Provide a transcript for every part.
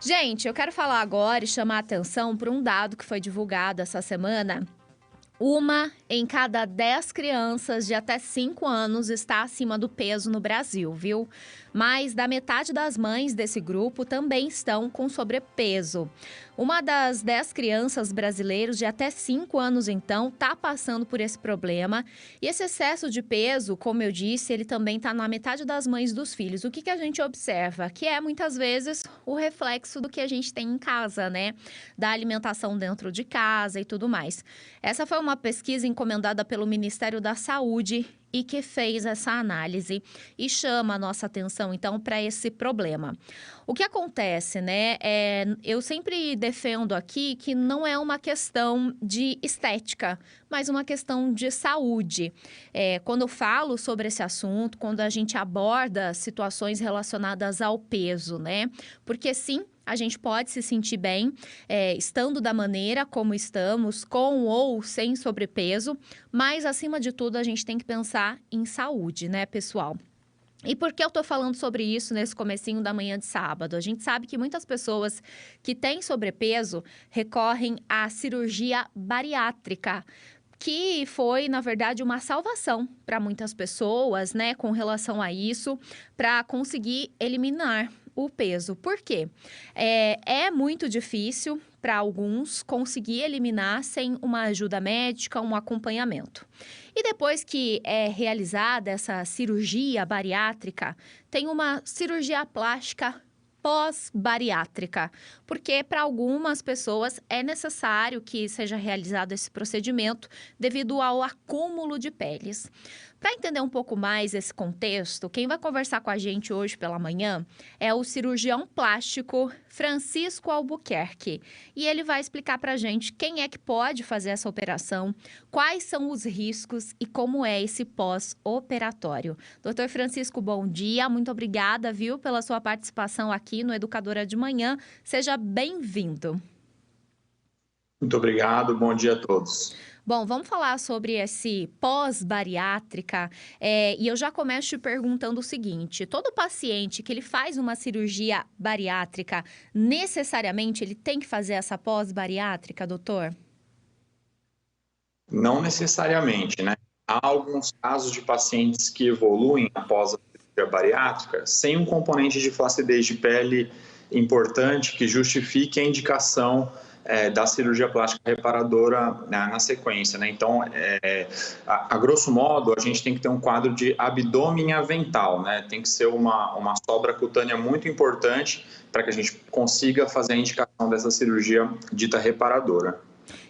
Gente, eu quero falar agora e chamar a atenção para um dado que foi divulgado essa semana. Uma em cada 10 crianças de até 5 anos está acima do peso no Brasil, viu? Mais da metade das mães desse grupo também estão com sobrepeso. Uma das 10 crianças brasileiras de até 5 anos, então, está passando por esse problema. E esse excesso de peso, como eu disse, ele também está na metade das mães dos filhos. O que a gente observa? Que é, muitas vezes, o reflexo do que a gente tem em casa, né? Da alimentação dentro de casa e tudo mais. Essa foi uma pesquisa encomendada pelo Ministério da Saúde e que fez essa análise e chama a nossa atenção, então, para esse problema. O que acontece, né? Eu sempre defendo aqui que não é uma questão de estética, mas uma questão de saúde. Quando eu falo sobre esse assunto, quando a gente aborda situações relacionadas ao peso, né? Porque sim, a gente pode se sentir bem estando da maneira como estamos, com ou sem sobrepeso, mas, acima de tudo, a gente tem que pensar em saúde, né, pessoal? E por que eu tô falando sobre isso nesse comecinho da manhã de sábado? A gente sabe que muitas pessoas que têm sobrepeso recorrem à cirurgia bariátrica, que foi, na verdade, uma salvação para muitas pessoas, né, com relação a isso, para conseguir eliminar o peso. Por quê? É muito difícil para alguns conseguir eliminar sem uma ajuda médica, um acompanhamento. E depois que é realizada essa cirurgia bariátrica, tem uma cirurgia plástica pós-bariátrica, porque para algumas pessoas é necessário que seja realizado esse procedimento devido ao acúmulo de peles. Para entender um pouco mais esse contexto, quem vai conversar com a gente hoje pela manhã é o cirurgião plástico Francisco Albuquerque. E ele vai explicar para a gente quem é que pode fazer essa operação, quais são os riscos e como é esse pós-operatório. Doutor Francisco, bom dia. Muito obrigada, viu, pela sua participação aqui no Educadora de Manhã. Seja bem-vindo. Muito obrigado. Bom dia a todos. Bom, vamos falar sobre esse pós-bariátrica e eu já começo te perguntando o seguinte: todo paciente que ele faz uma cirurgia bariátrica, necessariamente ele tem que fazer essa pós-bariátrica, doutor? Não necessariamente, né? Há alguns casos de pacientes que evoluem após a cirurgia bariátrica sem um componente de flacidez de pele importante que justifique a indicação da cirurgia plástica reparadora na sequência, né? Então, a grosso modo, a gente tem que ter um quadro de abdômen avental, né? Tem que ser uma sobra cutânea muito importante para que a gente consiga fazer a indicação dessa cirurgia dita reparadora.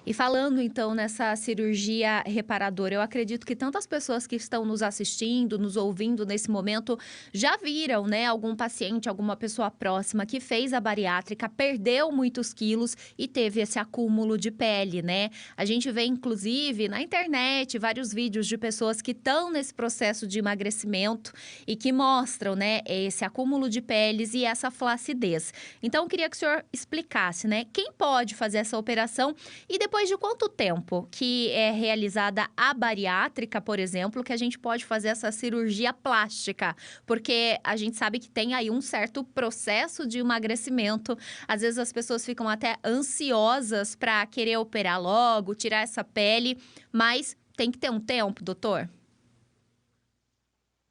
E falando, então, nessa cirurgia reparadora, eu acredito que tantas pessoas que estão nos assistindo, nos ouvindo nesse momento, já viram, né, algum paciente, alguma pessoa próxima que fez a bariátrica, perdeu muitos quilos e teve esse acúmulo de pele, né? A gente vê, inclusive, na internet, vários vídeos de pessoas que estão nesse processo de emagrecimento e que mostram, né, esse acúmulo de peles e essa flacidez. Então, eu queria que o senhor explicasse, né, quem pode fazer essa operação e depois de quanto tempo que é realizada a bariátrica, por exemplo, que a gente pode fazer essa cirurgia plástica? Porque a gente sabe que tem aí um certo processo de emagrecimento. Às vezes as pessoas ficam até ansiosas para querer operar logo, tirar essa pele, mas tem que ter um tempo, doutor?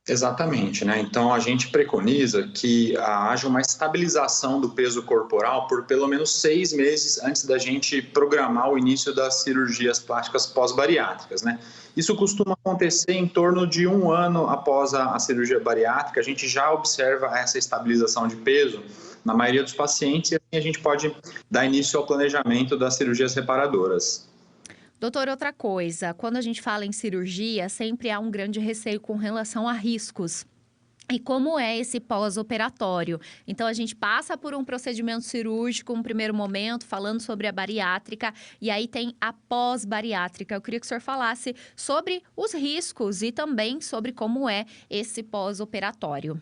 Exatamente, né? Então a gente preconiza que haja uma estabilização do peso corporal por pelo menos 6 meses antes da gente programar o início das cirurgias plásticas pós-bariátricas, né? Isso costuma acontecer em torno de 1 ano após a cirurgia bariátrica. A gente já observa essa estabilização de peso na maioria dos pacientes e assim a gente pode dar início ao planejamento das cirurgias reparadoras. Doutor, outra coisa, quando a gente fala em cirurgia, sempre há um grande receio com relação a riscos. E como é esse pós-operatório? Então, a gente passa por um procedimento cirúrgico, um primeiro momento, falando sobre a bariátrica, e aí tem a pós-bariátrica. Eu queria que o senhor falasse sobre os riscos e também sobre como é esse pós-operatório.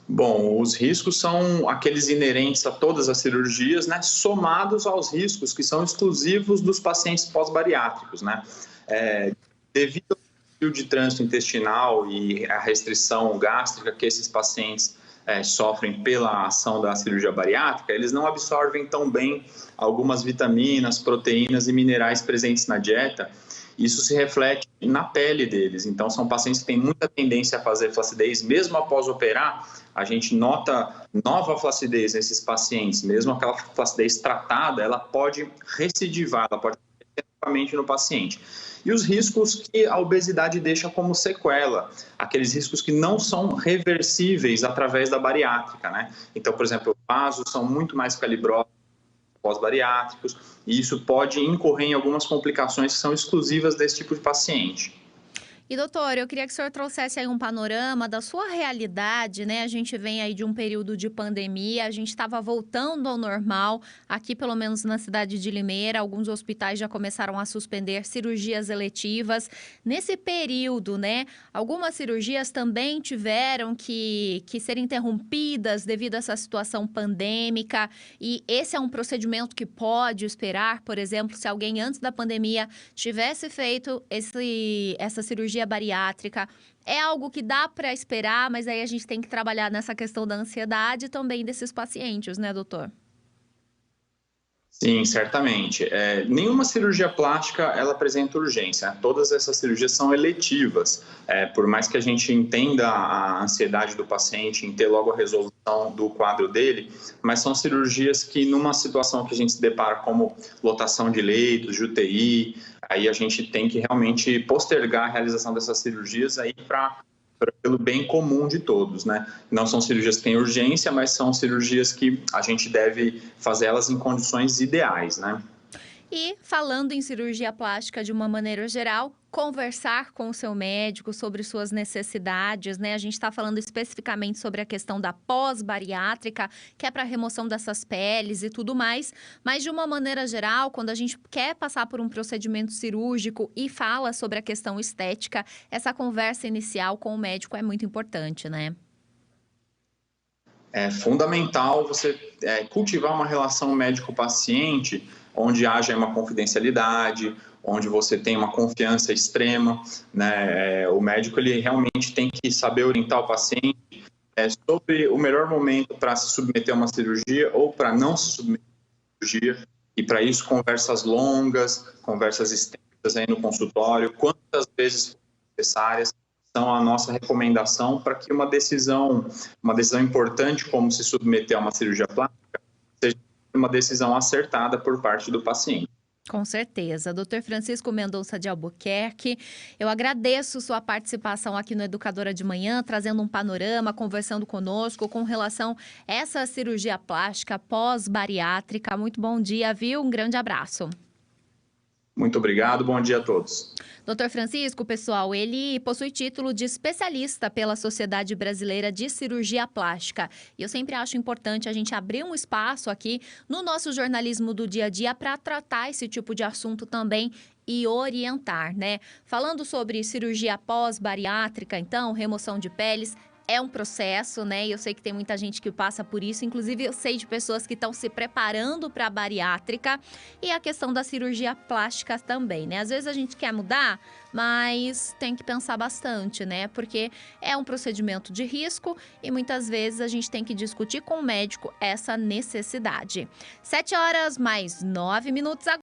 Bom, os riscos são aqueles inerentes a todas as cirurgias, né, somados aos riscos que são exclusivos dos pacientes pós-bariátricos, né? Devido ao desvio de trânsito intestinal e a restrição gástrica que esses pacientes sofrem pela ação da cirurgia bariátrica, eles não absorvem tão bem algumas vitaminas, proteínas e minerais presentes na dieta. Isso se reflete na pele deles. Então, são pacientes que têm muita tendência a fazer flacidez. Mesmo após operar, a gente nota nova flacidez nesses pacientes. Mesmo aquela flacidez tratada, ela pode recidivar, ela pode acontecer novamente no paciente. E os riscos que a obesidade deixa como sequela, aqueles riscos que não são reversíveis através da bariátrica, né? Então, por exemplo, os vasos são muito mais calibrosos pós-bariátricos, e isso pode incorrer em algumas complicações que são exclusivas desse tipo de paciente. E, doutor, eu queria que o senhor trouxesse aí um panorama da sua realidade, né? A gente vem aí de um período de pandemia, a gente estava voltando ao normal, aqui pelo menos na cidade de Limeira, alguns hospitais já começaram a suspender cirurgias eletivas. Nesse período, né, algumas cirurgias também tiveram que ser interrompidas devido a essa situação pandêmica, e esse é um procedimento que pode esperar, por exemplo, se alguém antes da pandemia tivesse feito essa cirurgia bariátrica, é algo que dá para esperar, mas aí a gente tem que trabalhar nessa questão da ansiedade também desses pacientes, né, doutor? Sim, certamente. Nenhuma cirurgia plástica ela apresenta urgência, né? Todas essas cirurgias são eletivas. Por mais que a gente entenda a ansiedade do paciente em ter logo a resolução do quadro dele, mas são cirurgias que numa situação que a gente se depara como lotação de leitos, de UTI, aí a gente tem que realmente postergar a realização dessas cirurgias aí pelo bem comum de todos, né? Não são cirurgias que têm urgência, mas são cirurgias que a gente deve fazer elas em condições ideais, né? E falando em cirurgia plástica de uma maneira geral, conversar com o seu médico sobre suas necessidades, né? A gente está falando especificamente sobre a questão da pós-bariátrica, que é para remoção dessas peles e tudo mais, mas de uma maneira geral, quando a gente quer passar por um procedimento cirúrgico e fala sobre a questão estética, essa conversa inicial com o médico é muito importante, né? É fundamental você cultivar uma relação médico-paciente onde haja uma confidencialidade, onde você tem uma confiança extrema, né? O médico ele realmente tem que saber orientar o paciente sobre o melhor momento para se submeter a uma cirurgia ou para não se submeter a uma cirurgia, e para isso conversas longas, conversas extensas aí no consultório, quantas vezes necessárias, são a nossa recomendação para que uma decisão importante como se submeter a uma cirurgia plástica seja uma decisão acertada por parte do paciente. Com certeza. Dr. Francisco Mendonça de Albuquerque, eu agradeço sua participação aqui no Educadora de Manhã, trazendo um panorama, conversando conosco com relação a essa cirurgia plástica pós-bariátrica. Muito bom dia, viu? Um grande abraço. Muito obrigado, bom dia a todos. Dr. Francisco, pessoal, ele possui título de especialista pela Sociedade Brasileira de Cirurgia Plástica. E eu sempre acho importante a gente abrir um espaço aqui no nosso jornalismo do dia a dia para tratar esse tipo de assunto também e orientar, né? Falando sobre cirurgia pós-bariátrica, então, remoção de peles, é um processo, né? E eu sei que tem muita gente que passa por isso. Inclusive, eu sei de pessoas que estão se preparando para a bariátrica e a questão da cirurgia plástica também, né? Às vezes a gente quer mudar, mas tem que pensar bastante, né? Porque é um procedimento de risco e muitas vezes a gente tem que discutir com o médico essa necessidade. 7 horas mais 9 minutos agora.